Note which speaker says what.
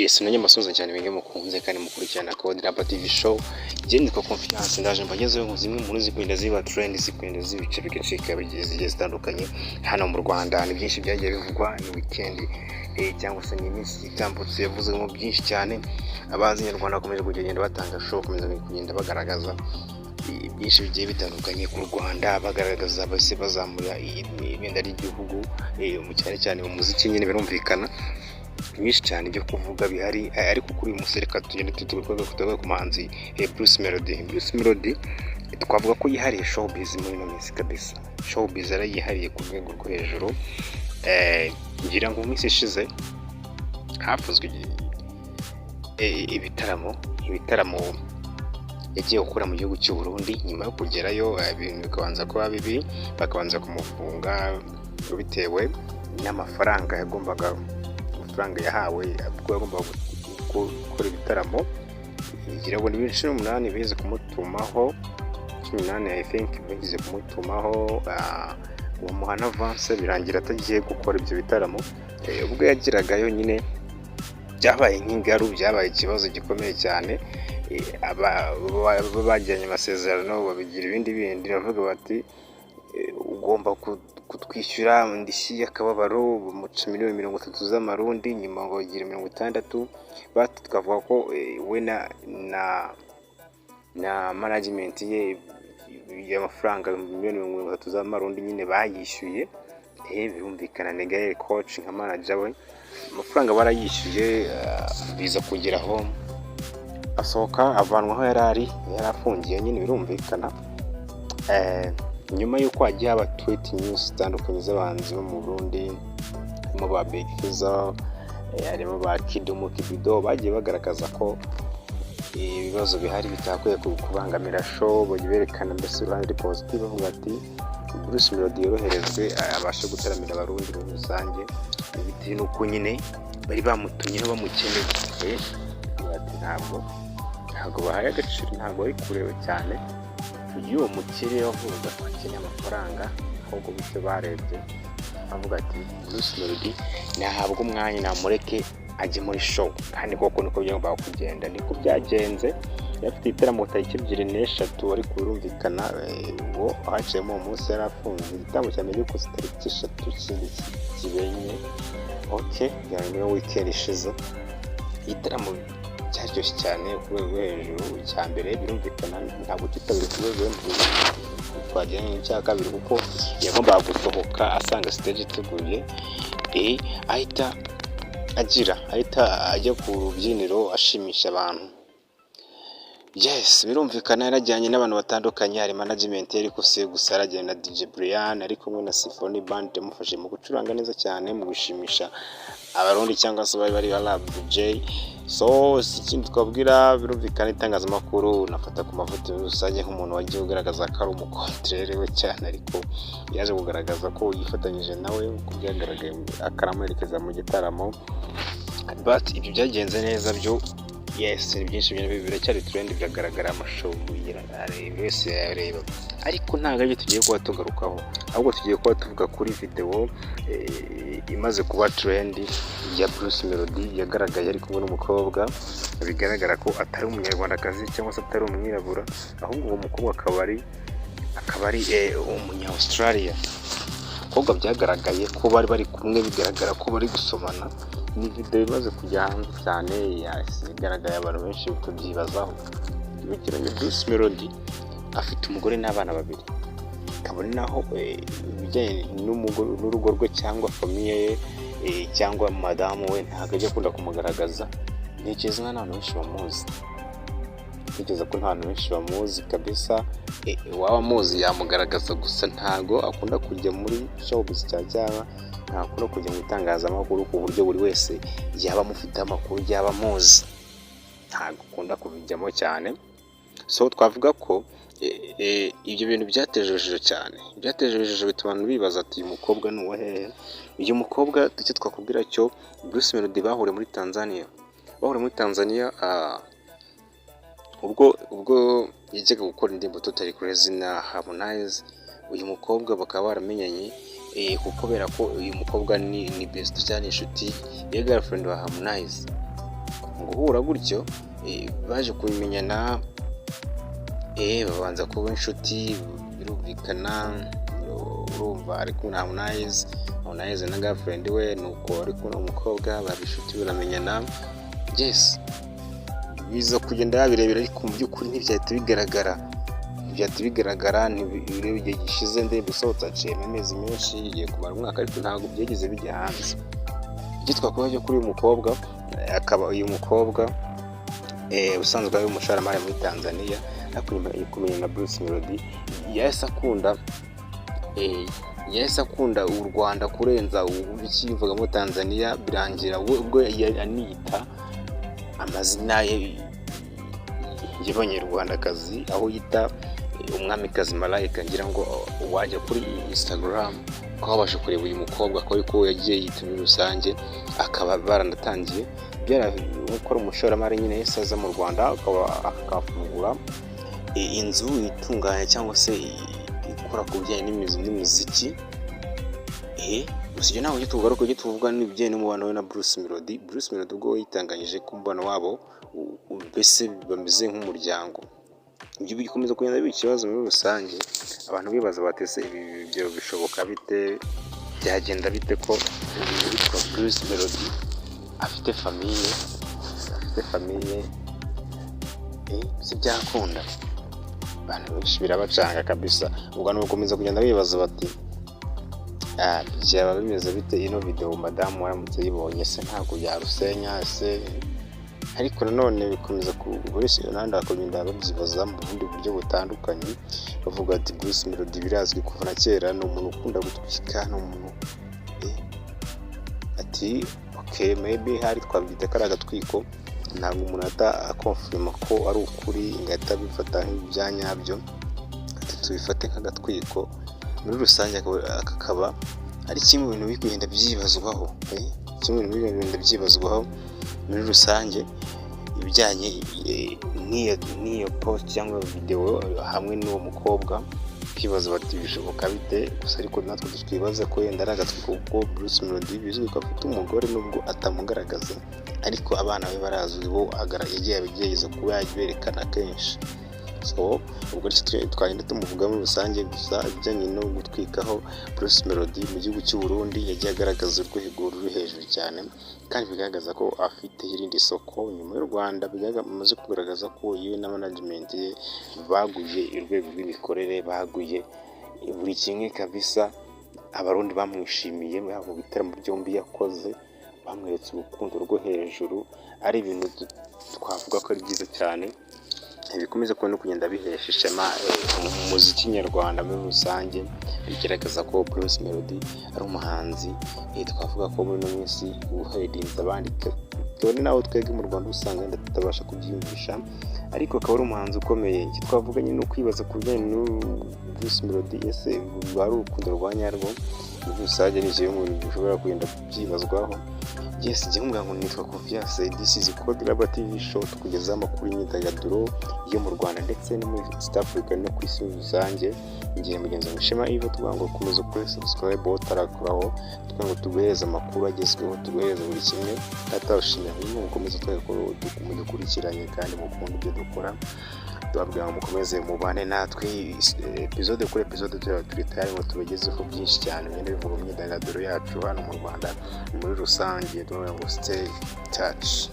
Speaker 1: Yes, nanye mbasubiza cyane benge mukunze kandi mukurikirana Code Rap TV show. Je nitwa Confiance ndaje mbagezeho zimwe mu zikunda ziba trend zikunda zibice bigacika bigiye zitandukanye hano mu Rwanda. Ni byinshi byagiye bivugwa ni weekend cyangwa se ni iminsi itambutse yavuze mu byinshi cyane. Abazi nyarwanda bakomeje kugenda batanga show, komeza kugenda bagaragaza byinshi bigiye bitandukanye ku Rwanda, bagaragaza bose bazamura ibenda ry'igihugu mu cyane mu muziki nyine birumvikana. Nyinshi cyane byo kuvuga bihari, ariko kuri uyu munsi reka tugende tutuvuga ku muhanzi Bruce Melody. Twavuga ko yihariye showbiz muri ino minsi kabisa. Showbiz yihariye ku rwego rwo hejuru. Ngira ngo mu minsi ishize hafuzwe ibitaramo yagiye gukora mu gihugu cy'u Burundi. Nyuma yo kugerayo ibintu bikabanza kuba bibi, bakabanza kumufunga bitewe n'amafaranga yahawe ubwo yagomba gukora ibitaramo. Ngira ngo ni 18 bize kumutumaho, 18 I think bize kumutumaho uwo muhana avance birangira atagiye gukora ibyo bitaramo. Ubwo yagiragayo nyine byabaye nk'ingaru, byabaye ikibazo gikomeye cyane. Bajyanye amasezerano babigira ibindi bavuga bati ugomba kutwishyura indishyi y'akababaro muca miliyoni 30 z'amarundi, nyuma ngo bagira 60. Twavuga ko we na management ye y'amafaranga miliyoni 30 z'amarundi nyine bayishyuye. Birumvikana Negael coach nka manager we amafaranga barayishyuye. Biza kugeraho asohoka avanwaho yarafungiye nyine birumvikana. Nyuma y'uko hagiye haba tweet news zitandukanye z'abanzi bo mu Burundi, harimo ba Big Fizzo, harimo ba Kibido, bagiye bagaragaza ko ibibazo bihari bitakwiye kubangamira show. Berekana mbese uruhande positive bavuga ati Bruce Melody yoroherezwe abashe gutaramira abarundi muri rusange, bitewe n'uko nyine bari bamutumyeho bamukeneye. Ati ntabwo bahaye agaciro, ntabwo ari kureba cyane uwo mukire wavuga ko akeneye amafaranga, ahubwo bityo barebye avuga ati Bruce Melody nahabwa umwanya namureke ajye muri show. Kandi koko niko byagomba kugenda, niko byagenze. Yafite igitaramo tariki 2 ariko birumvikana uwo haciyemo umunsi yarafunze. Igitaramo cyane cyo ku tariki 3 kibenye yani weekend ishize. Igitaramo cyaryoshye cyane ku rwego rwo hejuru. Cya mbere birumvikana ntabwo kitabiri ku rwego twagiranye n'icya kabiri, kuko yagombaga gusohoka asanga stage iteguye, ahita ajya ku rubyiniro ashimisha abantu. Yes, birumvikana yarajyanye n'abantu batandukanye, hari management yari gusa yarajyanye na DJ Brian ari kumwe na Symphony Band yamufashe mu gucuranga neza cyane mu gushimisha abarundi cyangwa se bari Rap DJ. So ikindi twabwira birumvikana itangazamakuru nafata ku mavuta rusange nk'umuntu wagiye ugaragaza ko ari umukontrere we cyane, ariko yaje kugaragaza ko yifatanyije nawe uko byagaragaye akaramuherekeza mu gitaramo. But ibyo byagenze neza byo. Yes, ni byinshi biracyari trend, biragaragara amashow wese yareba, ariko ntabwo ari tugiye kuba tugarukaho, ahubwo tugiye kuba tuvuga kuri video imaze kuba trend ya Bruce Melody yagaragaye ari kumwe n'umukobwa. Bigaragara ko atari umunyarwandakazi cyangwa se atari umwirabura, ahubwo uwo mukobwa akaba ari umunya Australia. Umukobwa byagaragaye ko bari kumwe, bigaragara ko bari gusomana. Ni video imaze kujya hanze cyane, yagaragaye abantu benshi kubyibazaho. Bikiranye Bruce Melody afite umugore n'abana babiri, kabone naho bijyanye n'urugo rwe cyangwa famiye ye cyangwa madamu we ntabwo ajya akunda kumugaragaza. Ntekereza n'abantu benshi bamuzi, ntekereza ko nta bantu benshi bamuzi kabisa. Waba muzi yamugaragaza gusa ntago akunda kujya muri showbiz cyangwa ntakunda kujya mu itangazamakuru ku buryo buri wese yaba amufite amakuru yaba muzi, ntago akunda kubijyamo cyane. So twavuga ko ibyo bintu byatejeje cyane, bituma abantu bibaza ati uyu mukobwa ni uwahehe. Uyu mukobwa icyo twakubwira cyo Bruce Melody bahuriye muri Tanzania. Ubwo yajyaga gukora indirimbo Totally Crazy na Harmonize. Uyu mukobwa bakaba baramenyanye kubera ko uyu mukobwa ni best cyane inshuti ya girlfriend wa Harmonize. mu guhura gutyo baje kumenyana, babanza kuba inshuti birumvikana. Urumva ari kumwe na Harmonize na girlfriend we, nuko ari kumwe n'umukobwa baba inshuti baramenyana. Yes, biza kugenda babirebera, ariko mu by'ukuri ntibyahita bigaragara. Igihe gishize ndende usohotse aciyemo amezi menshi, igiye kumara umwaka, ariko ntabwo byigeze bijya hanze. Icyo twakubaje kuri uyu mukobwa, akaba uyu mukobwa usanzwe ari umushoramari muri Tanzania, kumenya na Bruce Melody, yahise akunda u Rwanda kurenza ubikivuga muri Tanzania, birangira ubwo aniyita amazina ye y'abanyarwandakazi, aho yita umwamikazi Malaika. Ngira ngo wajya kuri Instagram ko wabasha kureba uyu mukobwa ko yagiye yita muri rusange, akaba baranatangiye gukora umushoramari nyine yahise aza mu Rwanda, akafungura inzu itunganya cyangwa se ikora ku bijyanye n'imiziki. Gusa ibyo ntabwo tugaruka, ibyo tuvuga n'ibijyanye n'umubano we na Bruce Melody. Bruce Melody ubwo yitanganyije ku mubano wabo, mbese bameze nk'umuryango. Ibyo bikomeza kugenda biba ikibazo muri rusange, abantu bibaza batese ibyo bishoboka bite, byagenda bite ko witwa Bruce Melody afite famiye si byakunda. Abantu benshi birabacanga kabisa. Ubwo no gukomeza kugenda bibaza bati byaba bimeze bite ino video madamu waramutse yibonye se ntabwo yarusenya se. Ariko nanone bikomeza kugurisha Yolanda akagenda babyibaza mu bundi buryo butandukanye, bavuga ati Bruce Melody birazwi kuva na kera, ni umuntu ukunda gutwika, ni umuntu ati okay maybe hari twabyita kari agatwiko, ntabwo umuntu akonfirma ko ari ukuri, ingahita bifata nk'ibyanyabyo, ati tubifate nk'agatwiko. Muri rusange akaba ari kimwe mu bintu bigenda byibazwaho muri rusange, ibijyanye n'iyo post cyangwa video hamwe n'uwo mukobwa. Kwibaza bati bishoboka bite, gusa ariko natwe twibaza ko yenda ari agatwiko, kuko Bruce Melody bizwi ko afite umugore nubwo atamugaragaza, ariko abana be barazwi, bo yagiye abigeza kuba yaberekana kenshi. So ubwo twagenda tumuvuga muri rusange. Gusa ibijyanye no gutwikaho Bruce Melody mu gihugu cy'u Burundi, yagiye agaragaza urwego ruri hejuru cyane, kandi bigaragaza ko afite irindi soko nyuma y'u Rwanda. Bimaze kugaragaza ko yewe na management ye baguye urwego rw'imikorere, baguye buri kimwe kabisa. Abarundi bamwishimiye mu bitaramo byombi yakoze, bamweretse urukundo rwo hejuru. Ari ibintu twavuga ko ari byiza cyane, bikomeza no kugenda bihesha ishema umuziki nyarwanda muri rusange. Bigaragaza ko Bruce Melody ari umuhanzi twavuga ko muri no minsi uheredinze abandi, tubone naho twebwe mu Rwanda usanga wenda tutabasha kubyiyumvisha, ariko akaba ari umuhanzi ukomeye. Iki twavuga nyine ukwibaza ku bijyanye no Bruce Melody, ese bari urukundo rwa nyarwo muri rusange, ni kimwe mu bintu bishobora kugenda byibazwaho. Yes, igihumbi ngo nitwa Confiance, this is Code Lab TV show, tukugezaho amakuru y'imyidagaduro yo mu Rwanda ndetse no muri East Africa no ku isi rusange. Ngiye mugenzi Mushema Yves, tuvuga ngo komeza kuri subscribe utarakuraho, tuvuga ngo tuguhereze amakuru agezweho, tuguhereze buri kimwe atawushimye, hanyuma mukomeze dukurikiranye kandi mukunda ibyo dukora. Tubabwira ngo mukomeze mubane natwe episode kuri episode, turi tayari ngo tubagezeho byinshi cyane bigenda bivuga imyidagaduro yacu hano mu Rwanda muri rusange. Tuvuga ngo stay touch.